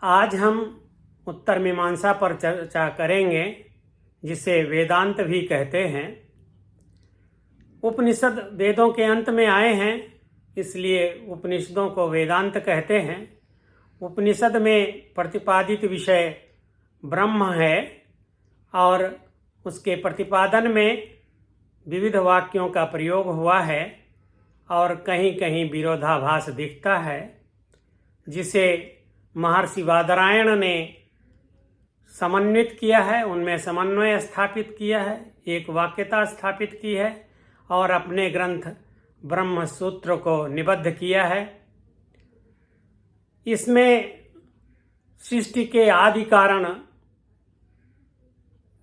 आज हम उत्तर मीमांसा पर चर्चा करेंगे, जिसे वेदांत भी कहते हैं। उपनिषद वेदों के अंत में आए हैं, इसलिए उपनिषदों को वेदांत कहते हैं। उपनिषद में प्रतिपादित विषय ब्रह्म है और उसके प्रतिपादन में विविध वाक्यों का प्रयोग हुआ है और कहीं कहीं विरोधाभास दिखता है, जिसे महर्षि बादरायण ने समन्वित किया है, उनमें समन्वय स्थापित किया है, एक वाक्यता स्थापित की है और अपने ग्रंथ ब्रह्म सूत्र को निबद्ध किया है। इसमें सृष्टि के आदि कारण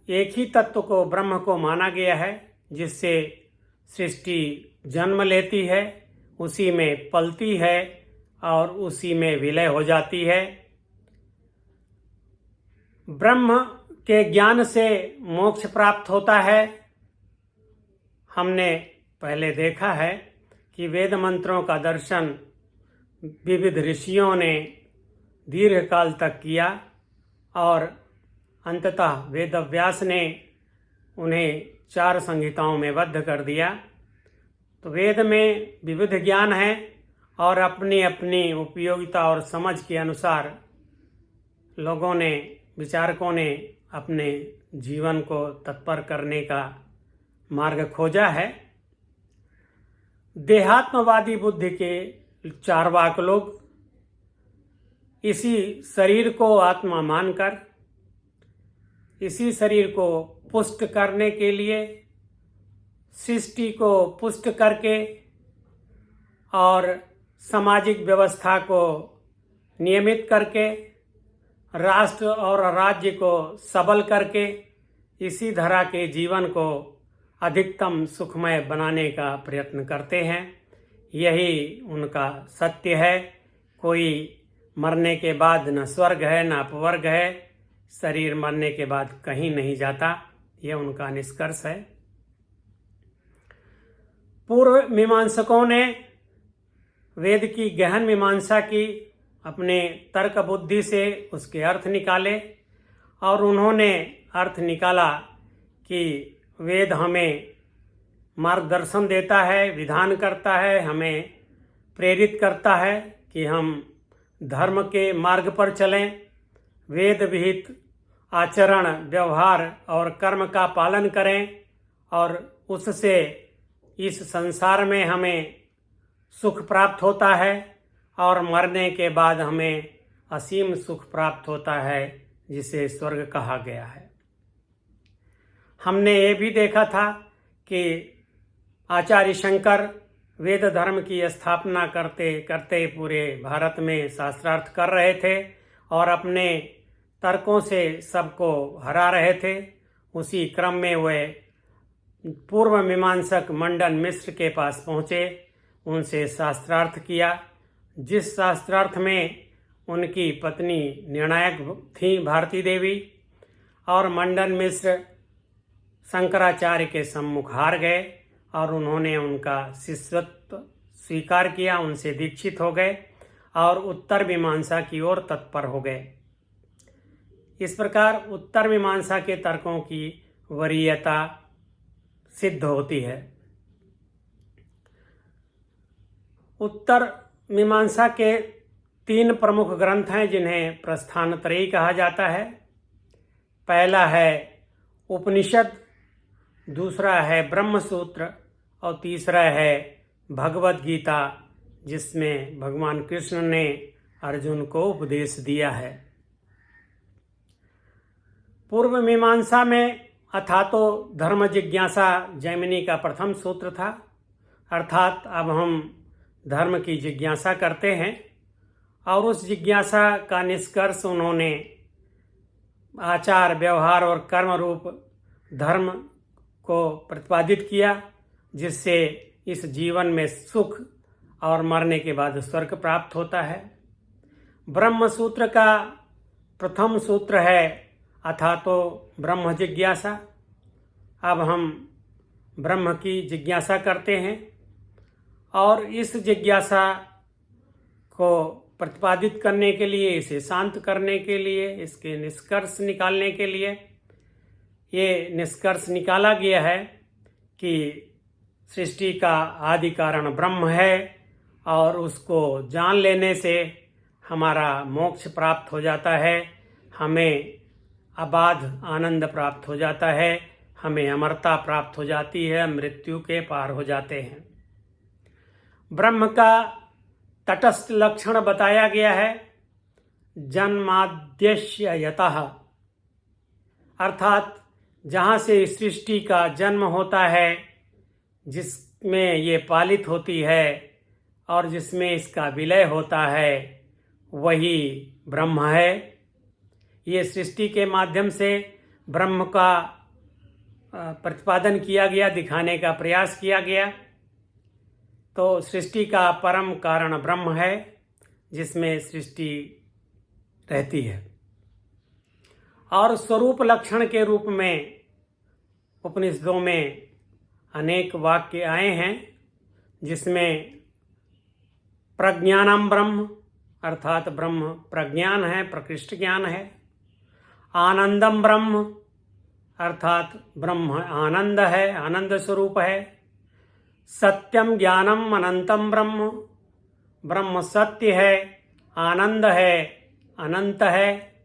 एक ही तत्व को ब्रह्म को माना गया है, जिससे सृष्टि जन्म लेती है, उसी में पलती है और उसी में विलय हो जाती है। ब्रह्म के ज्ञान से मोक्ष प्राप्त होता है। हमने पहले देखा है कि वेद मंत्रों का दर्शन विविध ऋषियों ने दीर्घ काल तक किया और अंततः वेदव्यास ने उन्हें 4 संहिताओं में बद्ध कर दिया। तो वेद में विविध ज्ञान है और अपनी अपनी उपयोगिता और समझ के अनुसार लोगों ने, विचारकों ने अपने जीवन को तत्पर करने का मार्ग खोजा है। देहात्मवादी बुद्धि के चार्वाक लोग इसी शरीर को आत्मा मानकर, इसी शरीर को पुष्ट करने के लिए, सृष्टि को पुष्ट करके और सामाजिक व्यवस्था को नियमित करके, राष्ट्र और राज्य को सबल करके इसी तरह के जीवन को अधिकतम सुखमय बनाने का प्रयत्न करते हैं। यही उनका सत्य है। कोई मरने के बाद न स्वर्ग है न अपवर्ग है, शरीर मरने के बाद कहीं नहीं जाता, यह उनका निष्कर्ष है। पूर्व मीमांसकों ने वेद की गहन मीमांसा की, अपने तर्क बुद्धि से उसके अर्थ निकाले और उन्होंने अर्थ निकाला कि वेद हमें मार्गदर्शन देता है, विधान करता है, हमें प्रेरित करता है कि हम धर्म के मार्ग पर चलें, वेद विहित आचरण, व्यवहार और कर्म का पालन करें और उससे इस संसार में हमें सुख प्राप्त होता है और मरने के बाद हमें असीम सुख प्राप्त होता है, जिसे स्वर्ग कहा गया है। हमने ये भी देखा था कि आचार्य शंकर वेद धर्म की स्थापना करते करते पूरे भारत में शास्त्रार्थ कर रहे थे और अपने तर्कों से सबको हरा रहे थे। उसी क्रम में वे पूर्व मीमांसक मंडन मिश्र के पास पहुँचे, उनसे शास्त्रार्थ किया, जिस शास्त्रार्थ में उनकी पत्नी निर्णायक थी भारती देवी, और मंडन मिश्र शंकराचार्य के सम्मुख हार गए और उन्होंने उनका शिष्यत्व स्वीकार किया, उनसे दीक्षित हो गए और उत्तर मीमांसा की ओर तत्पर हो गए। इस प्रकार उत्तर मीमांसा के तर्कों की वरीयता सिद्ध होती है। उत्तर मीमांसा के 3 प्रमुख ग्रंथ हैं, जिन्हें प्रस्थानत्रयी कहा जाता है। पहला है उपनिषद, दूसरा है ब्रह्मसूत्र और तीसरा है भगवद गीता, जिसमें भगवान कृष्ण ने अर्जुन को उपदेश दिया है। पूर्व मीमांसा में अथातो धर्म जिज्ञासा जैमिनी का प्रथम सूत्र था, अर्थात अब हम धर्म की जिज्ञासा करते हैं और उस जिज्ञासा का निष्कर्ष उन्होंने आचार, व्यवहार और कर्म रूप धर्म को प्रतिपादित किया, जिससे इस जीवन में सुख और मरने के बाद स्वर्ग प्राप्त होता है। ब्रह्म सूत्र का प्रथम सूत्र है अथातो ब्रह्म जिज्ञासा। अब हम ब्रह्म की जिज्ञासा करते हैं और इस जिज्ञासा को प्रतिपादित करने के लिए, इसे शांत करने के लिए, इसके निष्कर्ष निकालने के लिए ये निष्कर्ष निकाला गया है कि सृष्टि का आदि कारण ब्रह्म है और उसको जान लेने से हमारा मोक्ष प्राप्त हो जाता है, हमें अबाध आनंद प्राप्त हो जाता है, हमें अमरता प्राप्त हो जाती है, मृत्यु के पार हो जाते हैं। ब्रह्म का तटस्थ लक्षण बताया गया है, जन्माद्यस्य यतः, अर्थात जहाँ से सृष्टि का जन्म होता है, जिसमें ये पालित होती है और जिसमें इसका विलय होता है, वही ब्रह्म है। ये सृष्टि के माध्यम से ब्रह्म का प्रतिपादन किया गया, दिखाने का प्रयास किया गया। तो सृष्टि का परम कारण ब्रह्म है, जिसमें सृष्टि रहती है। और स्वरूप लक्षण के रूप में उपनिषदों में अनेक वाक्य आए हैं, जिसमें प्रज्ञानम ब्रह्म, अर्थात ब्रह्म प्रज्ञान है, प्रकृष्ट ज्ञान है। आनंदम ब्रह्म, अर्थात ब्रह्म आनंद है, आनंद स्वरूप है। सत्यम ज्ञानम अनंतम ब्रह्म, ब्रह्म सत्य है, आनंद है, अनंत है।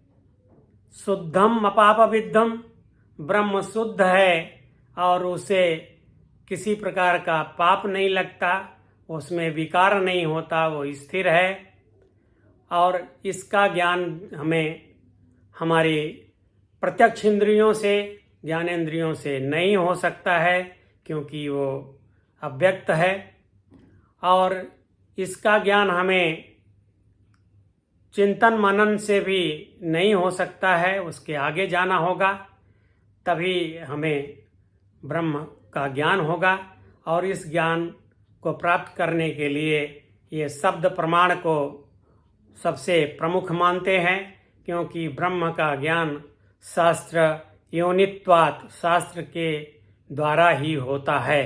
शुद्धम अपापविद्धम, ब्रह्म शुद्ध है और उसे किसी प्रकार का पाप नहीं लगता, उसमें विकार नहीं होता, वो स्थिर है। और इसका ज्ञान हमें हमारी प्रत्यक्ष इंद्रियों से, ज्ञानेंद्रियों से नहीं हो सकता है, क्योंकि वो अव्यक्त है। और इसका ज्ञान हमें चिंतन मनन से भी नहीं हो सकता है, उसके आगे जाना होगा, तभी हमें ब्रह्म का ज्ञान होगा। और इस ज्ञान को प्राप्त करने के लिए ये शब्द प्रमाण को सबसे प्रमुख मानते हैं, क्योंकि ब्रह्म का ज्ञान शास्त्र योनित्वात्, शास्त्र के द्वारा ही होता है।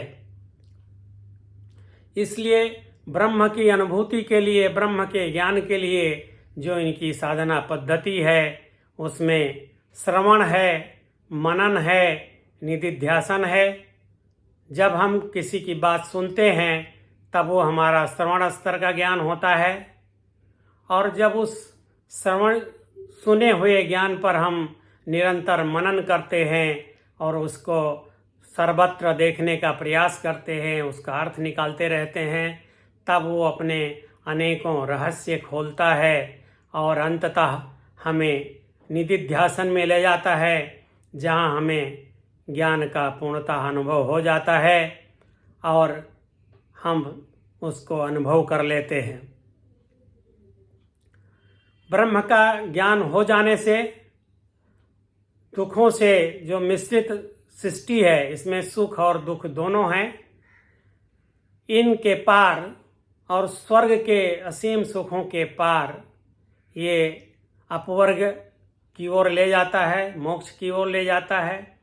इसलिए ब्रह्म की अनुभूति के लिए, ब्रह्म के ज्ञान के लिए जो इनकी साधना पद्धति है, उसमें श्रवण है, मनन है, निधिध्यासन है। जब हम किसी की बात सुनते हैं तब वो हमारा श्रवण स्तर का ज्ञान होता है, और जब उस श्रवण सुने हुए ज्ञान पर हम निरंतर मनन करते हैं और उसको सर्वत्र देखने का प्रयास करते हैं, उसका अर्थ निकालते रहते हैं, तब वो अपने अनेकों रहस्य खोलता है और अंततः हमें निधिध्यासन में ले जाता है, जहाँ हमें ज्ञान का पूर्णतः अनुभव हो जाता है और हम उसको अनुभव कर लेते हैं। ब्रह्म का ज्ञान हो जाने से दुखों से जो मिश्रित सृष्टि है, इसमें सुख और दुख दोनों हैं, इनके पार और स्वर्ग के असीम सुखों के पार ये अपवर्ग की ओर ले जाता है, मोक्ष की ओर ले जाता है।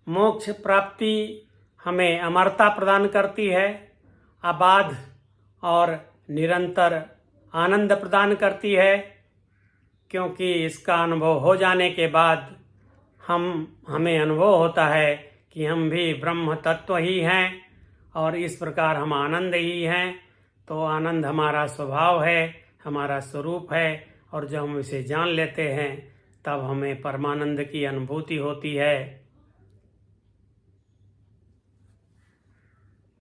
मोक्ष प्राप्ति हमें अमरता प्रदान करती है, अबाध और निरंतर आनंद प्रदान करती है, क्योंकि इसका अनुभव हो जाने के बाद हमें अनुभव होता है कि हम भी ब्रह्म तत्व ही हैं और इस प्रकार हम आनंद ही हैं। तो आनंद हमारा स्वभाव है, हमारा स्वरूप है, और जब हम इसे जान लेते हैं तब हमें परमानंद की अनुभूति होती है।